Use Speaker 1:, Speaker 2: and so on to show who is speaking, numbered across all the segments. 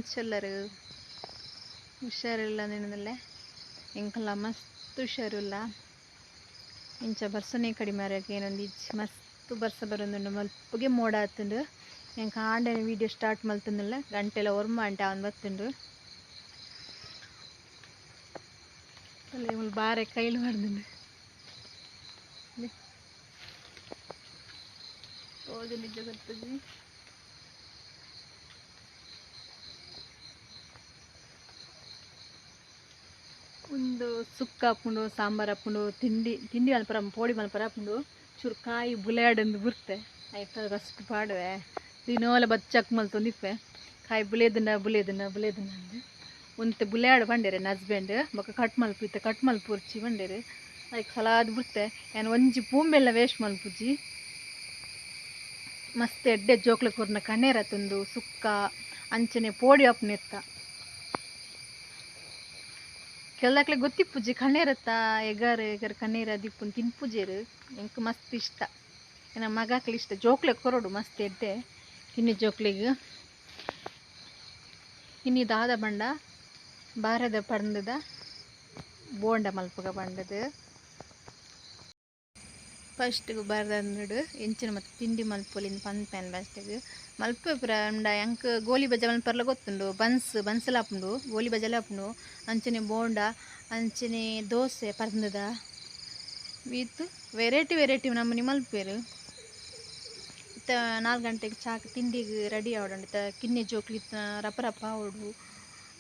Speaker 1: ಎಂಚೆಲ್ಲರು ಹುಷಾರಿಲ್ಲ ನಿನ್ನದಲ್ಲೇ ಎಂಕಲ್ಲ ಮಸ್ತ್ ಹುಷಾರಿಲ್ಲ ಇಂಚ ಬರ್ಸನೇ ಕಡಿಮೆ ಮಾರಕ್ಕೆ ಏನೊಂದು ಇಜ್ಜಿ ಮಸ್ತ್ ಬರ್ಸ ಬರೋದು ಮಲ್ಪಗೆ ಮೋಡ ಆತುಂಡು ಎಂಕ ಆಂಡೆ ವೀಡಿಯೋ ಸ್ಟಾರ್ಟ್ ಮಲ್ತಂದಿಲ್ಲ ಗಂಟೆಲ್ಲ ಒರ್ಮ ಅಂಟೆ ಅವನು ಬತ್ತುಂಡು ಬಾರೆ ಕೈಲು ಮಾಡ್ದುಂಡು ಓದು ನಿಜ ಬರ್ತದೆ ಒಂದು ಸುಕ್ಕ ಹಾಕೊಂಡು ಸಾಂಬಾರು ಹಾಕೊಂಡು ತಿಂಡಿ ಮಲ್ಪರ ಪೋಡಿ ಮಲ್ಪರ ಹಾಕೊಂಡು ಚೂರು ಕಾಯಿ ಬುಲೆಯಾಡಂದು ಬುರ್ತೆ ಆಯ್ತು ಫಸ್ಟ್ ಪಾಡುವೆ ದಿನೋಲ ಬಚ್ಚಕ್ ಮಲ್ತೊಂದಿಪ್ಪೆ ಕಾಯಿ ಬುಲೆದನ್ನ ಅಂದು ಒಂತೆ ಬುಲೆಯಾಡು ಬಂಡೇರೆ ನನ್ನ ಹಸ್ಬೆಂಡ್ ಬೊಕ್ಕ ಕಟ್ ಮಲ್ಪುರ್ಚಿ ಬಂಡೇರು ಅದಕ್ಕೆ ಸಲಾದ್ ಬಿಡ್ತೆ ನಾನು ಒಂಜಿ ಪೂಂಬೆಲ್ಲ ವೇಸ್ಟ್ ಮಲ್ಪುಜಿ ಮಸ್ತ್ ಎಡ್ಡೆ ಜೋಕ್ಲ ಕೂರ್ನ ಕಣ್ಣೇರ ತಂದು ಸುಕ್ಕ ಅಂಚನೆ ಪೋಡಿ ಅಪ್ನೆತ್ತ ಕೆಲ್ದಾಕ್ಲೆ ಗೊತ್ತಿಪ್ಪುಜಿ ಕಣ್ಣೇರತ್ತ ಎಗಾರ ಕಣ್ಣೇರ ದಿಪ್ಪು ತಿನ್ಪುಜೇರು ಎಂಕ್ ಮಸ್ತ್ ಇಷ್ಟ ನಮ್ಮ ಮಗಾಕ್ಲಿ ಇಷ್ಟ ಜೋಕ್ಲೆ ಕೊರಡು ಮಸ್ತ್ ಎಡ್ಡೆ ಕಿನ್ನಿ ಜೋಕ್ಲಿಗೆ ಕಿನ್ನಿ ದಾದ ಬಂಡ ಬಾರದ ಪಂಡದ ಬೋಂಡ ಮಲ್ಪಗ ಬಂಡದು ಫಸ್ಟ್ಗೆ ಬಾರದಂದು ಎಂಚಿನ ಮತ್ತು ತಿಂಡಿ ಮಲ್ಪೊಲಿಂದ ಪನ್ಪೇನ್ ಫಸ್ಟಿಗೆ ಮಲ್ಪೆ ಪುರ ಉಂಡ ಎಂಕ್ ಗೋಲಿ ಬಜೆ ಮಲ್ಪರ್ಲ ಗೊತ್ತುಂಡು ಬನ್ಸಲ ಹಾಪುಂಡು ಗೋಲಿ ಬಜೆಲ್ಲ ಹಾಪುಂಡು ಅಂಚನೆ ಬೋಂಡ ಅಂಚನೆ ದೋಸೆ ಪರ್ಂದದ ವಿತ್ ವೆರೈಟಿ ನಮ್ಮನೆ ಮಲ್ಪೇರು ಇತ್ತ 4 ಗಂಟೆಗೆ ಚಾಕ್ ತಿಂಡಿಗೆ ರೆಡಿ ಆವಡು ಇತ್ತ ಕಿನ್ನೆ ಜೋಕ್ಲಿ ರಪ್ಪ ಆವಡು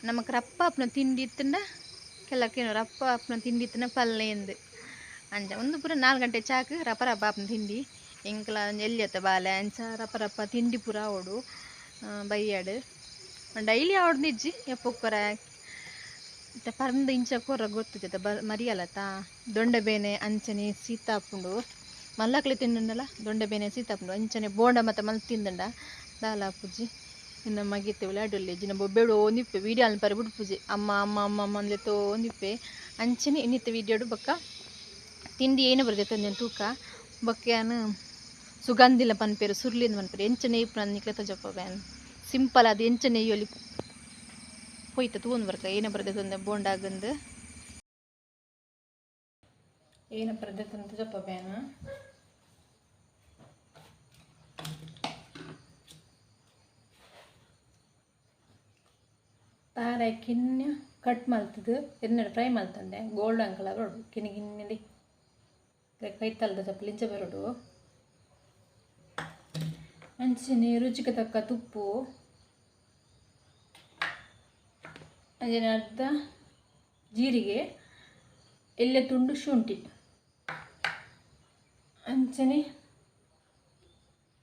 Speaker 1: ನಮಕ್ ರಪ್ಪ ಆಪ್ನ ತಿಂಡಿ ಇತ್ತಂಡ ಕೆಲಕ್ಕೇನು ರಪ್ಪ ಆಪ್ನ ತಿಂಡಿ ಇತ್ತನ ಪಲ್ಲೆಂದು ಅಂಜ ಒಂದು ಪೂರ 4 ಗಂಟೆ ಚಾಕ್ ರಪ್ಪ ಆಪ್ನ ತಿಂಡಿ ಎಂಕಲ ಎಲ್ಲಿಯತ್ತ ಬಾಲೆ ಅಂಚ ರಪ್ಪ ತಿಂಡಿ ಪೂರ ಆವಡು ಬೈಯಾಡು ಡೈಲಿ ಆವಡು ನಿಜ್ಜಿ ಎಪ್ಪೊಪ್ಪರ ಇತ್ತ ಪರ್ಂದ ಇಂಚ ಕೊರ ಗೊತ್ತಿತ್ತ ಮರಿಯಲ್ಲತ್ತ ದೊಂಡೆ ಬೇನೆ ಅಂಚನೆ ಸೀತಾಪುಂಡು ಮಲ್ಲಕ್ಲೆ ತಿಂಡುಂಡಲ್ಲ ದೊಂಡೆ ಬೇನೆ ಸೀತಾಪುಂಡು ಅಂಚನೆ ಬೋಂಡ ಮತ್ತು ಮಲ್ ತಿಂದುಂಡ ದಾಲ ಪೂಜಿ ಇನ್ನು ಮಗಿತ್ತೆ ವಿಳಾಡುಲ್ಲೆ ಜಿನ ಬೊಬ್ಬೆಡು ಓಂದಿಪ್ಪೆ ವೀಡಿಯೋ ಅಲ್ಪ ಪರಿ ಬಿಡ್ಪುಜಿ ಅಮ್ಮ ಅಂದ್ಲೆ ತೋಂದಿಪ್ಪೆ ಅಂಚನೆ ಇನ್ನಿತ್ತ ವೀಡಿಯೋಡು ಬೊಕ್ಕ ತಿಂಡಿ ಏನು ಬರ್ತದೆ ತಂದೇನು ತೂಕ ಬೊಕ್ಕೆನು ಸುಗಂಧಿಲ ಪನ್ಪೇರು ಸುರ್ಲಿಂದ ಪನ್ಪೇರು ಎಂಚನೆ ಇಪ್ಪು ನನ್ನ ನಿಕ್ಲೆ ತಜಪ್ಪ ಬ್ಯಾನ್ ಸಿಂಪಲ್ ಅದು ಎಂಚನೆ ಇಯ್ಯೊಲಿ ಹೋಯ್ತ ತೂಂದು ಬರ್ಕ ಏನ ಬರ್ತದೆ ತಂದೆ ಬೋಂಡಾಗಂದು ಏನ ಬರ್ತದೆ ತಂದ ತಜಪ್ಪ ಬ್ಯಾನ್ ತಾರೆ ಕಿನ್ನೆ ಕಟ್ ಮಲ್ತದು ಎನ್ನಡೆ ಫ್ರೈ ಮಲ್ತಂಡೆ ಗೋಲ್ಡನ್ ಕಲರ್ ಬರೋಡು ಕಿನ್ನಿಲಿ ಕೈ ತಲ್ದ ಚಪ್ಪಲಿ ಇಂಚ ಬರೋಡು ಅಂಚನೆ ರುಚಿಗೆ ತಕ್ಕ ತುಪ್ಪು ಅಂಚನೆ ಅರ್ಧ ಜೀರಿಗೆ ಎಲೆ ತುಂಡು ಶುಂಠಿ ಅಂಚನೆ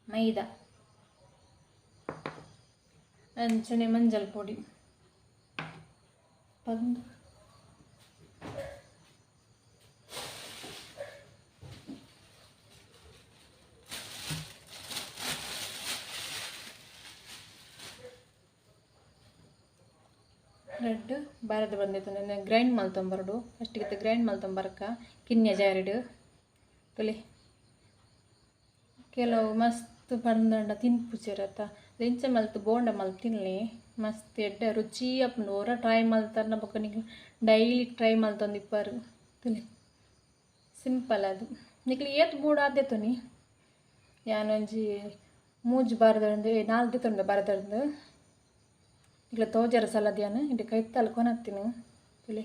Speaker 1: ಮೈದಾ ಅಂಚನೆ ಮಂಜಲ್ ಪೊಡಿ ಪಂದು ರೆಡ್ ಬಾರದ ಬಂದೈತೆ ಗ್ರೈಂಡ್ ಮಲ್ತೊಂಬರಡು ಫಸ್ಟಿಗೆ ಗ್ರೈಂಡ್ ಮಲ್ತೊಂಬರಕ ಕಿನ್ನೆ ಜಾರಿಡು ಕಲಿ ಕೆಲವು ಮಸ್ತ್ ಪಂದಂಡ ತಿನ್ಪುಚಿರತ್ತ ಲೆಂಚ ಮಲ್ತು ಬೋಂಡ ಮಲ್ತು ತಿನ್ಲಿ ಮಸ್ತ್ ಎಡ್ಡೆ ರುಚಿ ಅಪ್ಪುಂಡು ಓರ ಟ್ರೈ ಮಲ್ತಾರ ಬೊಕ್ಕ ಡೈಲಿ ಟ್ರೈ ಮಲ್ತೊಂದಿಪ್ಪರು ತಿನ್ಲಿ ಸಿಂಪಲ್ ಅದು ನಿಕ್ಲಿ ಏತ್ ಬೂಡ ಆದ್ದೇತು ನೀ ಯಾನೊಂಜಿ ಮೂಜಿ ಬಾರದಂದು 4 ದಿತ್ತೊಂದು ಬಾರದಂದು ಇಲ್ಲ ತೋಜರ ಸಲದ್ಯಾನು ಇಂటి ಕೈತ್ತಲ್ಲ ಕೊನತ್ತಿನು ತಿಳಿ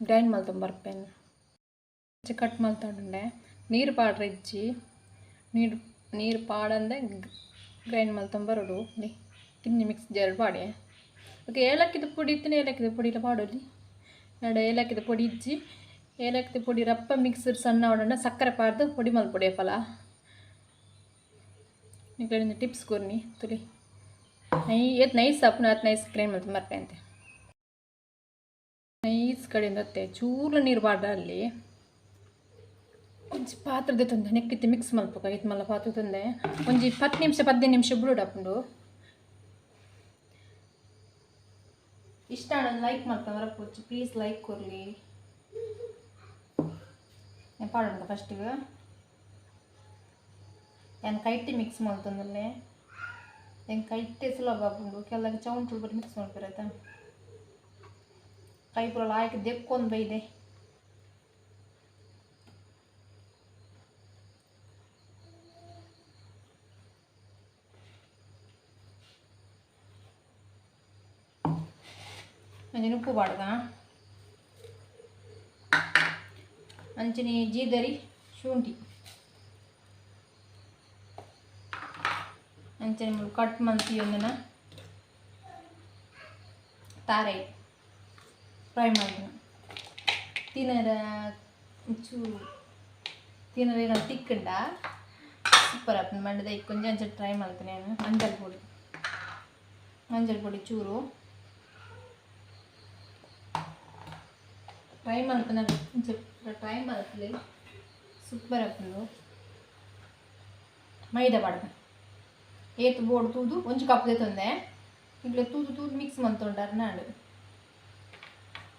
Speaker 1: ಗ್ರೈಂಡ್ ಮಲ್ತೊಂಬರ್ಪೇನು ಕಟ್ ಮಲ್ತೊಂಡುಂಡೆ ನೀರು ಪಾಡ್ರೆ ಇಜ್ಜಿ ನೀರು ಪಾಡಂದೆ ಗ್ರೈಂಡ್ ಮಲ್ತೊಂಬರಡು ಕಿನ್ನಿ ಮಿಕ್ಸ್ ಜರಡು ಪಾಡೆ ಓಕೆ ಏಲಕ್ಕಿದ ಪುಡಿ ಇತ್ತಿನ ಏಲಕ್ಕಿದ ಪುಡಿಲ ಪಾಡೋಲಿ ನಡೆ ಏಲಕ್ಕಿದ ಪೊಡಿ ಇಜ್ಜಿ ಏಲಕ್ಕಿದ ಪೊಡಿ ರಪ್ಪ ಮಿಕ್ಸರ್ ಸಣ್ಣ ಅವಡಂಡ ಸಕ್ಕರೆ ಪಾಡ್ದು ಪೊಡಿ ಮಲ್ಪೊಡಿ ಫಲ ಈ ಕಡೆಯಿಂದ ಟಿಪ್ಸ್ ಕೊರ್ನಿ ತುಳಿ ನೈಸ್ ಅಪ್ಪನ ನೈಸ್ ಗ್ರೈಂಡ್ ಮಲ್ತು ಮರ್ಪೆ ಅಂತೆ ನೈಸ್ ಕಡೆಯಿಂದ ಹೊತ್ತೆ ಚೂರ್ಲ ನೀರು ಪಾಡ್ರ ಅಲ್ಲಿ ಒಂಜಿ ಪಾತ್ರದ ತಂದೆ ನೆಕ್ಕಿತ್ತು ಮಿಕ್ಸ್ ಮಲ್ಪಕ ಇದು ಮಲ್ಲ ಪಾತ್ರ ತಂದೆ ಒಂಜಿ 10 ನಿಮಿಷ 15 ನಿಮಿಷ ಬಿಡೋಡಪ್ಪುಂಡು ಇಷ್ಟ ಒಂದು ಲೈಕ್ ಮಾಡ್ತಾ ಬರಪ್ಪು ಪ್ಲೀಸ್ ಲೈಕ್ ಕೊರ್ಲಿ ಪಾಡೋಣ ಫಸ್ಟಿಗೆ ನಾನು ಕೈಟಿ ಮಿಕ್ಸ್ ಮಾಡ್ತಂದಲ್ಲೇ ಎಂಕ ಇಟ್ಟೆ ಸುಲಭ ಆಪುಂಡು ಕೆಲವು ಚೌಂಟ್ರು ಬರೀ ಮಿಕ್ಸ್ ಮಾಡ್ಬಿರತ್ತ ಕೈ ಪುರ ಲಾಯ್ಕ್ ದೆಕ್ಕೊಂದು ಬೈದೆ ಅಂಚನೆ ಉಪ್ಪು ಬಾಡ್ದ ಅಂಚನೆ ಜೀದರಿ ಶುಂಠಿ ಅಂಚನೆ ಕಟ್ ಮಲ್ತಿ ಒಂದನ ತಾರೆ ಫ್ರೈ ಮಾಡಿದ ಚೂರು ತಿನ್ನರ ತಿಕ್ಕಂಡ ಸೂಪರ್ ಆಪನ್ ಮಂಡದ ಕೊಂಚ ಅಂಚೆ ಟ್ರೈ ಮಾಡ್ತೇನೆ ನಾನು ಮಂಜಲ್ ಪೊಡಿ ಚೂರು ಟ್ರೈ ಮಾಡ್ತಾನೆ ಟ್ರೈ ಮಾಡ್ತಲೆ ಸೂಪರ್ ಆಪುಂಡು ಮೈದಾ ಬಾಡ್ದ ಏತು ಬೋರ್ಡ್ ತೂದು ಒಂಚು ಕಪ್ಪದೆ ತಂದೆ ಈಗ ತೂದು ಮಿಕ್ಸ್ ಮಂತೊಂಡಾರ ನಾಡು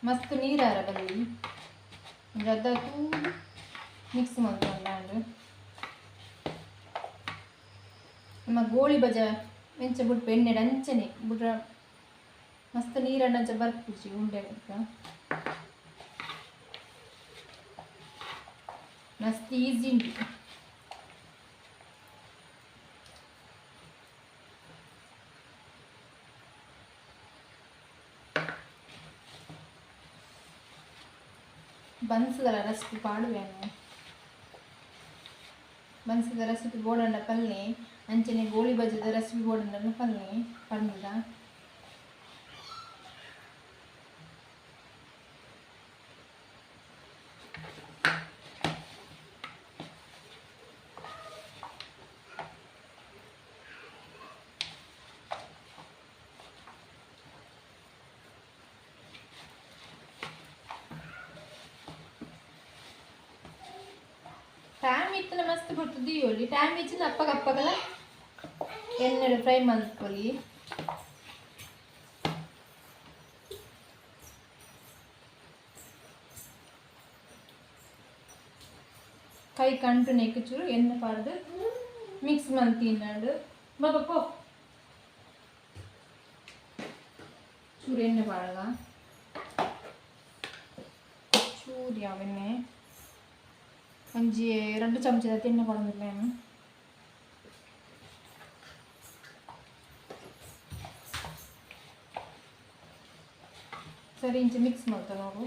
Speaker 1: ಮಸ್ತ್ ನೀರಾರ ಬಲ್ಲಿ ಗದ್ದ ತೂದು ಮಿಕ್ಸ್ ಮಂತೊಂಡಾಂಡು ನಮ್ಮ ಗೋಳಿ ಬಜ ಎಂಚ ಬಿಟ್ಟು ಎಣ್ಣೆ ಅಂಚನೆ ಬಿಟ್ರ ಮಸ್ತ್ ನೀರನ್ನ ಅಂಚ ಬರ್ಪಿಸಿ ಉಂಡೆ ಮಸ್ತ್ ಈಸಿ ಉಂಟು ಬನ್ಸದ ರೆಸಿಪಿ ಪಾಡುವೇನು ಬನ್ಸದ ರೆಸಿಪಿ ಬೋಡಂಡ ಪಲ್ಲೆ ಅಂಚನೆ ಗೋಳಿ ಬಜ್ಜದ ರೆಸಿಪಿ ಬೋಡಂಡ ಪಲ್ಲೆ ಪಂಡದ ಟೈಮ್ ಇತ್ತನ ಮಸ್ತ್ ಬರ್ತದೆ ಒಳ್ಳಿ ಟೈಮ್ ಇಚ್ಚಿನ ಅಪ್ಪಗಲ್ಲ ಎಣ್ಣೆ ಫ್ರೈ ಮಾಡ್ಕೊಳ್ಳಿ ಕೈ ಕಂಟು ನೆಕ್ಕು ಚೂರು ಎಣ್ಣೆ ಪಾಡ್ದು ಮಿಕ್ಸ್ ಮಾಡಿ ತಿನ್ನಾಡು ಬಾಬಾ ಚೂರು ಎಣ್ಣೆ ಪಾಡಗ ಚೂರು ಯಾವ ಎಣ್ಣೆ ಒಂಜಿ 2 ಚಮಚದ ಎಣ್ಣೆ ಕೊಡೋದಿಲ್ಲ ಏನು ಸರಿ ಇಂಚೆ ಮಿಕ್ಸ್ ಮಾಡ್ತಾ ನಾವು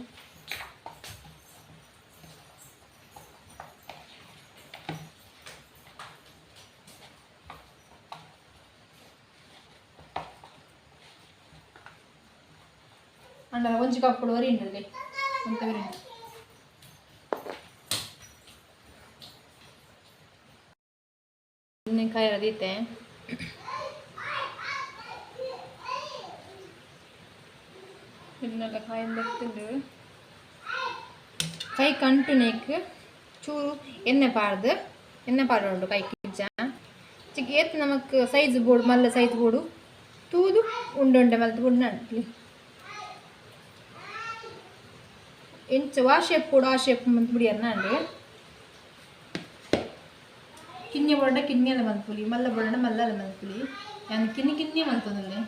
Speaker 1: ಅಂಡ ಒಂಜಿ ಕಪ್ಪು ವರಿಂಡಲ್ಲಿ ಅಂತ ವರಿಂಡ ಕಾಯಿ ಅದೀತೆ ಇನ್ನೆಲ್ಲ ಕಾಯಿ ಬರ್ತಿದ್ದು ಕೈ ಕಂಟು ನೆಕ್ ಚೂರು ಎಣ್ಣೆ ಪಾಡು ಕೈ ಕಿಜ್ಜ ಚಿಕ್ಕ ಏತ್ ನಮಕ್ ಸೈಜ್ ಬೋರ್ಡು ಮಲ್ಲ ಸೈಜ್ ಬೋರ್ಡು ತೂದು ಉಂಡೆ ಮಲ್ತು ಬೋರ್ಡು ನಡ್ಲಿ ಎಂಚ ವಾಶೇಪ್ ಕೂಡ ಆ ಶೇಪ್ ಮಂತ್ ಬಿಡಿಯರ್ ನಾಂಡೆ ಕಿನ್ನೆ ಬೊಡ ಕಿನ್ನೆ ಎಲ್ಲ ಮಂತ್ಪುಲಿ ಮಲ್ಲ ಬೊಡ ಮಲ್ಲ ಎಲ್ಲ ಮಂತ್ಪುಲಿ ನಾನು ಕಿನ್ನೆ ಮಂತಂದಲ್ಲೇ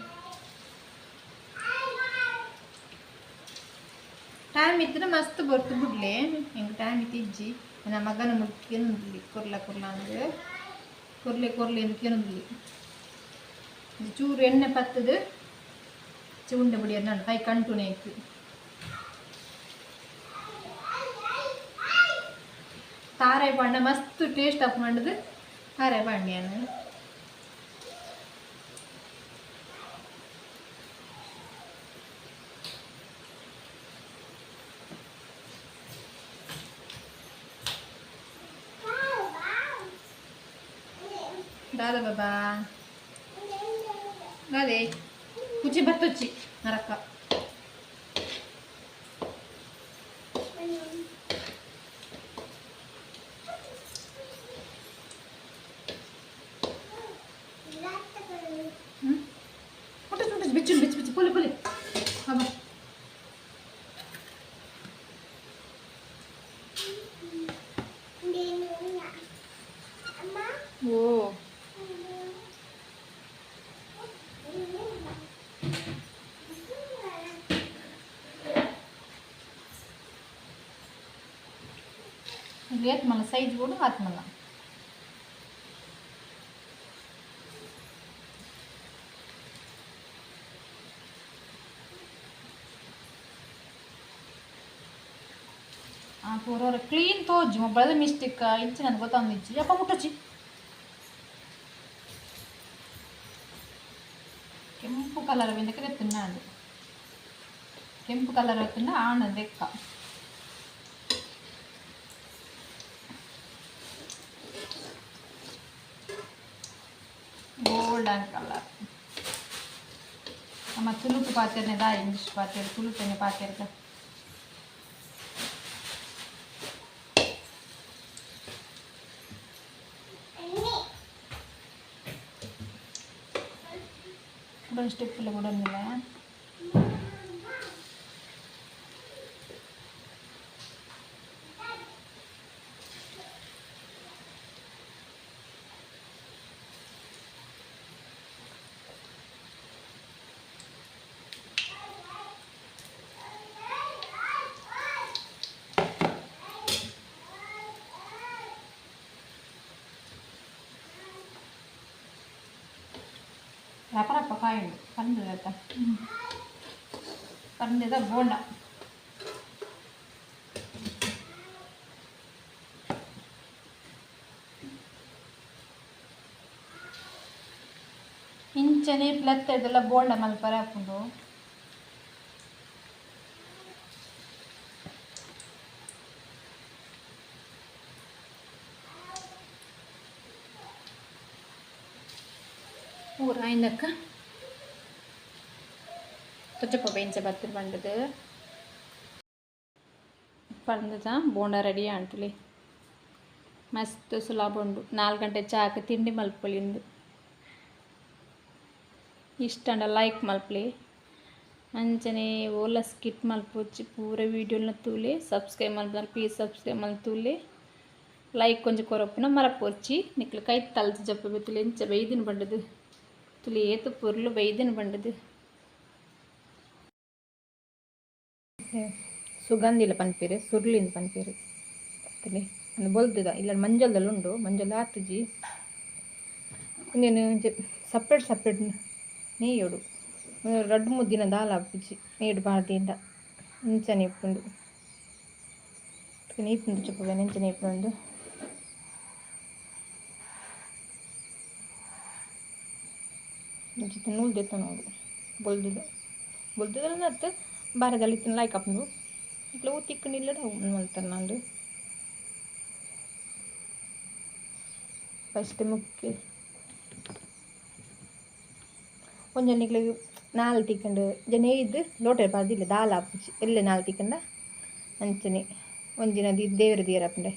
Speaker 1: ಟೈಮ್ ಇದ್ರೆ ಮಸ್ತ್ ಬರ್ತು ಬಿಡ್ಲೆ ಹೆಂಗೆ ಟೈಮ್ ಇತ್ತಿಜ್ಜಿ ನನ್ನ ಮಗನ ಮುಟ್ಕೇನುಂದಿಲ್ಲಿ ಕೊರ್ಲ ಅಂದ್ರೆ ಕೊರ್ಲೆ ಅಂದ್ಕೇನುಂದಿಲ್ಲಿ ಚೂರು ಎಣ್ಣೆ ಪತ್ತದು ಉಂಡೆ ಬಿಡಿಯರ್ ನಾನು ಕೈ ಕಂಟು ನೇಕು ತಾರಾಯಿ ಪಾಂಡ ಮಸ್ತ್ ಟೇಸ್ಟ್ ಅಪ್ ಮಾಡಿದ್ ತಾರಾಯಿ ಪಾಂಡ್ಯಾನು ದಾದ ಬಾಬಾ ಗಾದೆ ಕುಚಿ ಬತ್ತೊಚ್ಚಿ ನರಕ್ಕ ಬಿಚ್ಚು ಪುಲಿ ಬಾಬಾ ಓ ಲೇಟ್ ಮಲ್ಲ ಸೈಜ್ ಕೂಡ ಆತ್ಮಲ್ಲ ಪೂರ ಕ್ಲೀನ್ ತೋಜು ಮೊಬೈಲ್ ಮಿಸ್ಟೇಕ್ ಇಂಚಿ ನನಗೆ ಗೊತ್ತಾಂದಿಚ್ಚಿ ಯಪ್ಪ ಮುಟ್ಟಚ್ಚಿ ಕೆಂಪು ಕಲರ್ ಬೆಂದಕ್ಕೆ ತಿನ್ನದು ಕೆಂಪು ಕಲರ್ ತಿನ್ನ ಆಣ ಲೆಕ್ಕ ಗೋಲ್ಡನ್ ಕಲರ್ ನಮ್ಮ ತುಳುಪು ಪಾತ್ರೆನೇ ದಾ ಇಂಗ್ಲೀಷ್ ಪಾತ್ರೆ ತುಳುಪೇನೆ ಪಾತ್ರೆ ಸ್ಟೆಪ್ಪಲ್ಲಿ ಕೊಡೋದಿಲ್ಲ ವ್ಯಾಪಾರಪ್ಪ ಕಾಯುಂಡು ಪಂದದ ಪಂದದ ಬೋಂಡ ಇಂಚನೆ ಪ್ಲತ್ತೆದೆಲ್ಲ ಬೋಂಡ ಮಲ್ಪರೆ ಹಾಕೊಂಡು ಊರ ಇಂದಕ್ಕ ತೊಚ್ಚಪ್ಪ ಬೇಂಚೆ ಬತ್ತಿರ ಬಂಡದು ಪಂದದ ಬೋಂಡ ರೆಡಿ ಆಂಟ್ಲಿ ಮಸ್ತ್ ಸುಲಭ ಉಂಡು 4 ಗಂಟೆ ಚಾಕ್ ತಿಂಡಿ ಮಲ್ಪೊಲಿಂದು ಇಷ್ಟ ಲೈಕ್ ಮಲ್ಪಲಿ ಅಂಚನೆ ಓಲ ಸ್ಕಿಟ್ ಮಲ್ಪೊಚ್ಚಿ ಪೂರ ವೀಡಿಯೋನ ತೂಲೆ ಸಬ್ಸ್ಕ್ರೈಬ್ ಮಲ್ಪನ ಪ್ಲೀಸ್ ಸಬ್ಸ್ಕ್ರೈಬ್ ಮಲ್ತೂಲೆ ಲೈಕ್ ಕೊಂಚ ಕೊರಪಿನ ಮರಪೊಚ್ಚಿ ನಿಕ್ಲು ಕೈ ತಲ್ತು ಜಪ್ಪ ಬೆತ್ತುಲೆ ಎಂಚ ಬೈದಿನ ಬಂಡದು ತುಲಿ ಏತು ಪುರ್ಲು ಬೈದಿನ ಬಂಡದು ಸುಗಂಧಿಲ ಪನ್ಪೇರು ಸುರ್ಲಿಂದ ಪನ್ಪೇರು ತುಲಿ ಒಂದು ಬೊಲ್ತದ ಇಲ್ಲ ಮಂಜಲ್ದಲ್ಲಿ ಉಂಡು ಮಂಜಲ್ ಆತುಜಿ ಇನ್ನೇನು ಸಪ್ರೇಟ್ ನೇಯೋಡು 2-3 ದಿನ ದಾಲ ಹಾಪುಜಿ ನೇಡು ಬಾರ್ದಿಂದ ಇಂಚ ನೇಪುಂಡು ನೇಪುಂಡು ಚೊಪ್ಪವೇನು ಇಂಚ ನೇಪುಂಡು ಇಂಚಿತ್ತು ನೂಲು ದೆತ್ತ ನೋಡು ಬೊಲ್ದುದ ನತ್ತು ಬಾರದಲ್ಲಿ ಇತ್ತಿನ ಲಾಯ್ಕ್ ಹಾಪುಂಡು ಇಟ್ಲ ಊತಿಕ್ಕಂಡಿಲ್ಲಡ ಮಲ್ತಾರೆ ನಾನು ಫಸ್ಟ್ ಮುಖ್ಯ ಒಂಜೊಂದು ನಿಕ್ಲಿಗೆ 4 ತಿಕ್ಕಂಡು ಜನ ಇದ್ದು ಲೋಟ ಪಾರ್ದಿಲ್ಲ ದಾಲ್ ಹಾಪುಜಿ ಎಲ್ಲೆ 4 ತಿಕ್ಕಂಡ ಅಂಚನೆ ಒಂದಿನ ದೇವರ ದೇವರಪ್ಪಂಡೆ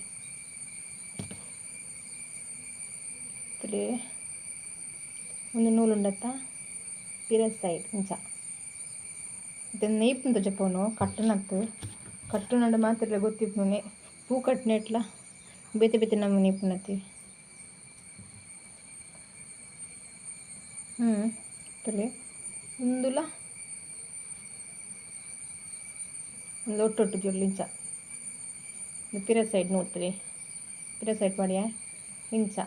Speaker 1: ಒಂದು ನೂಲುಂಡತ್ತ ಪಿರ ಸೈಡ್ ಇಂಚ ಇದನ್ನು ನೇಪುಂತ ಜಪ್ಪವನು ಕಟ್ಟುನಂಡು ಮಾತ್ರ ಗೊತ್ತಿಪ್ಪುನೆ ಪೂ ಕಟ್ಟಿನೆಟ್ಲ ಬೇತೆ ನಮ್ಮ ನೇಪುನತಿ ತಲೆ ಒಂದುಲ ಒಂದು ಒಟ್ಟೊಟ್ಟು ಜೊಡ್ಲಿಂಚ ಪಿರ ಸೈಡ್ ನೋಡ್ತೀರಿ ಪಿರ ಸೈಡ್ ಪಡಿಯ ಇಂಚ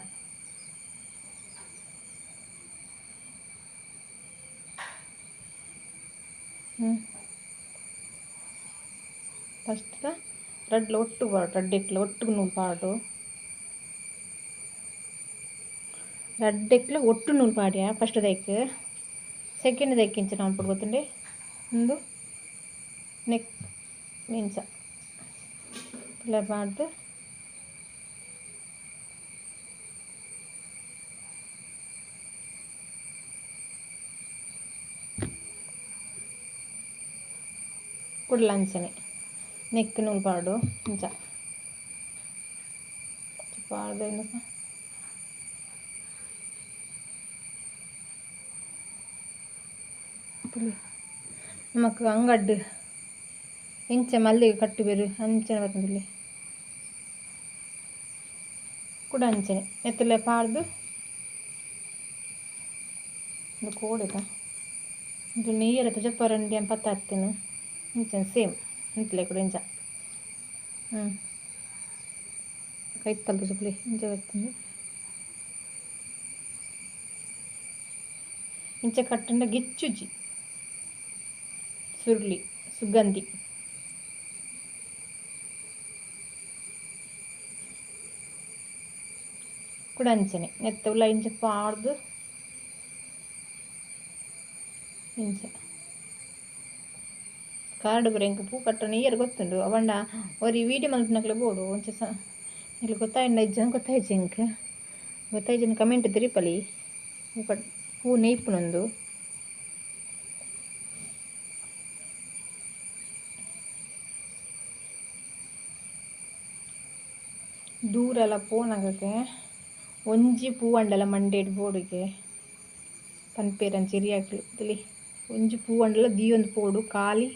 Speaker 1: ಫಸ್ಟ್ ರಡ್ಲ ಒಟ್ಟು ಪಾಡು ರಡ್ಡೆಕ್ಲ ಒಟ್ಟು ನೂಲು ಪಾಡು ರಡ್ಡೆಕ್ಲ ಒಟ್ಟು ನೂಲು ಪಾಡ್ಯ ಫಸ್ಟ್ ದೈಕ್ ಸೆಕೆಂಡ್ ದೈಕ್ ಇಂಚ ನಾವು ಗೊತ್ತುಂಡೆ ಒಂದು ನೆಕ್ ಇಂಚ ಇಲ್ಲ ಪಾಡ್ದು ಕುಡ್ಲಂಚನೆ ನೆಕ್ ನೂಲು ಪಾಡು ಇಂಚ ಪಾಡ್ದು ನಮಕ್ ಅಂಗಡ್ಡು ಇಂಚ ಮಲ್ಲಿಗೆ ಕಟ್ಟು ಬೇರು ಅಂಚನೆ ಬರ್ತಂದಿಲ್ಲಿ ಕೂಡ ಅಂಚನೆ ಎತ್ತಲೆ ಪಾಡ್ದು ಒಂದು ಕೋಡಿದ ಇದು ನೀರತ್ತ ಜಪ್ಪರಂಡಿ ಅಂತ ಪತ್ತ ಹಾಕ್ತೇನೆ ಇಂಚನೆ ಸೇಮ್ ಇಂತಲೇ ಕೂಡ ಇಂಚ ಕೈ ತಲ್ದು ಸುಪ್ಲಿ ಇಂಚೆ ಬರ್ತೀನಿ ಇಂಚೆ ಕಟ್ಟಂಡ ಗಿಚ್ಚುಜಿ ಸುರುಳಿ ಸುಗಂಧಿ ಕೂಡ ಅಂಚನೆ ನೆತ್ತ ಉಲ್ಲ ಇಂಚೆ ಪಾಡ್ದು ಇಂಚೆ ಕಾರ್ಡ್ ಬರ ಇಂಕ ಪೂ ಕಟ್ಟಣ ಇಯರ್ ಗೊತ್ತುಂಡು ಅವಂಡ ಅವ್ರು ಈ ವಿಡಿಯೋ ಮಲ್ಪನಕ್ಲೆ ಬೋಡು ಒಂಚ ಇಲ್ಲಿ ಗೊತ್ತಾಯ್ಡ ಇಜ್ಜನ ಗೊತ್ತಾಯ್ಜ ಇಂಕ ಗೊತ್ತಾಯ್ಜನ ಕಮೆಂಟ್ ತಿರಿಪಲಿ ಪೂ ನೇಯ್ಪುನೊಂದು ದೂರೆಲ್ಲ ಪೋನಾಗಕ್ಕೆ ಒಂಜಿ ಪೂ ಅಂಡಲ ಮಂಡೇಡ್ ಬೋಡಿಗೆ ಪನ್ಪೇರನ್ ಚಿರಿಯಾಕ್ಲು ತಿಳಿ ಒಂಜಿ ಪೂ ಅಂಡಲ ದೀಯೊಂದು ಪೋಡು ಕಾಲಿ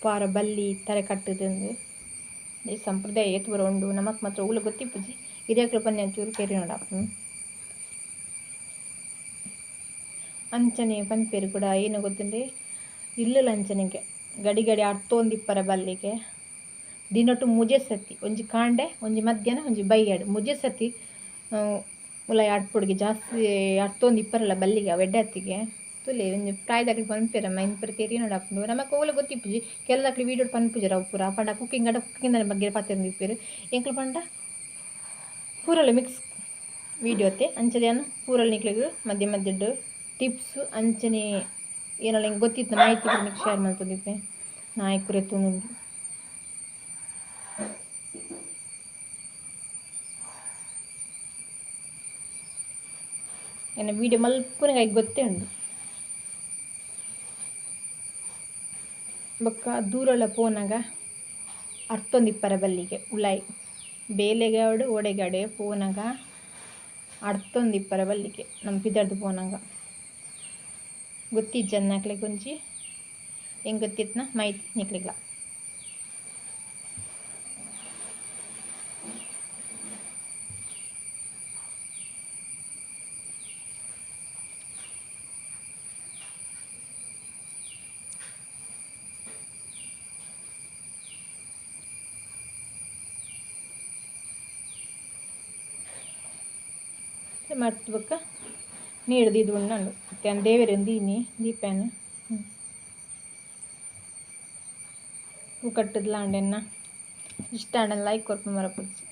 Speaker 1: ಪಾರ ಬಲ್ಲಿ ತರೆ ಕಟ್ಟದಂದು ಈ ಸಂಪ್ರದಾಯ ಏತು ಬರ ಉಂಡು ನಮಕ್ ಮಾತ್ರ ಊಲ ಗೊತ್ತಿಪ್ಪುಜಿ ಹಿರಿಯಾಕ್ಲು ಪನ್ನೆ ಒಂಚೂರು ಕೇರಿ ನೋಡಪ್ಪ ಅಂಚನೆ ಪನ್ಪೇರು ಕೂಡ ಏನು ಗೊತ್ತುಂಡೆ ಇಲ್ಲಲ್ಲ ಅಂಚನೆಗೆ ಗಡಿ ಗಡಿ ಅರ್ತೊಂದಿಪ್ಪರ ಬಲ್ಲಿಗೆ ದಿನೊಟ್ಟು ಮುಜೆ ಸತಿ ಒಂಜಿ ಕಾಂಡೆ ಒಂಜಿ ಮಧ್ಯಾಹ್ನ ಒಂಜಿ ಬೈಯಾಡು ಮುಜೆ ಸತಿ ಉಲ ಆಡ್ಪೊಡಿಗೆ ಜಾಸ್ತಿ ಅರ್ತೊಂದು ಇಪ್ಪರಲ್ಲ ಬಲ್ಲಿಗೆ ಅವೆಡ್ಡೆ ಹತ್ತಿಗೆ ತುಲೆ ಒಂಜಿ ಪ್ರಾಯದಾಗ್ಲಿ ಪನ್ಪೇರಮ್ಮ ಇಂಪರ ತೆರಿ ನೋಡಾಪುಂಡು ನಮಕ್ ಓಲ ಗೊತ್ತಿಪ್ಪುಜಿ ಕೆಲದಾಕ್ಲಿ ವೀಡಿಯೋ ಪನ್ಪುಜರ ಅವು ಪೂರ ಪಂಡ ಕುಕ್ಕಿಂಗ್ ಅಡ ಕುಕ್ಕಿಂಗ್ ಬಗ್ಗೆ ಪಾತಿರಂದು ಇಪ್ಪೇರು ಎಂಕ್ಲು ಪಂಡ ಪೂರಲ್ಲ ಮಿಕ್ಸ್ ವೀಡಿಯೋ ಅತ್ತೆ ಅಂಚನೆಯನ್ನು ಪೂರಲ್ಲ ನಿಕ್ಲಿಗಳು ಮಧ್ಯ ಮಧ್ಯದ್ದು ಟಿಪ್ಸ್ ಅಂಚನೆ ಏನೆಲ್ಲ ಹಿಂಗೆ ಗೊತ್ತಿತ್ತು ಮಾಹಿತಿ ನಿಮಗೆ ಶೇರ್ ಮಾಡ್ತಿದ್ದೆ ನಾಯಕರು ಎತ್ತುಂಡು ಏನ ವೀಡಿಯೋ ಮಲ್ಪುನಿಗೆ ಗೊತ್ತೇ ಉಂಡು ಬೊಕ್ಕ ದೂರಲ್ಲ ಪೋನಾಗ ಅರ್ತೊಂದಿಪ್ಪರ ಬಲ್ಲಿಗೆ ಉಲಾಯಿ ಬೇಲೆಗೆ ಆಡು ಓಡೆಗಾಡೆ ಪೋನಾಗ ಅರ್ತೊಂದಿಪ್ಪರ ಬಲ್ಲಿಗೆ ನಮ್ಮ ಪಿದರ್ದು ಪೋನಾಗ ಗೊತ್ತಿಜ್ಜನ್ ನಾಕ್ಲೆ ಕೊಂಚಿ ಹೆಂಗೆ ಗೊತ್ತಿತ್ನ ಮಾಹಿತಿ ನಿಕ್ಲಿಗ್ಲ ಮರ್ತು ಬೊಕ್ಕ ನೀರು ಇದು ಉಂಡು ಮತ್ತೆ ದೇವರನ್ನು ದೀನಿ ದೀಪನ ಹೂ ಕಟ್ಟದ್ಲ ಅಂಡೆನ್ನ ಇಷ್ಟ ಅಂಡನ್ನ ಲೈಕ್ ಕೊರ್ಪು ಮರಪುಡ್ಸಿ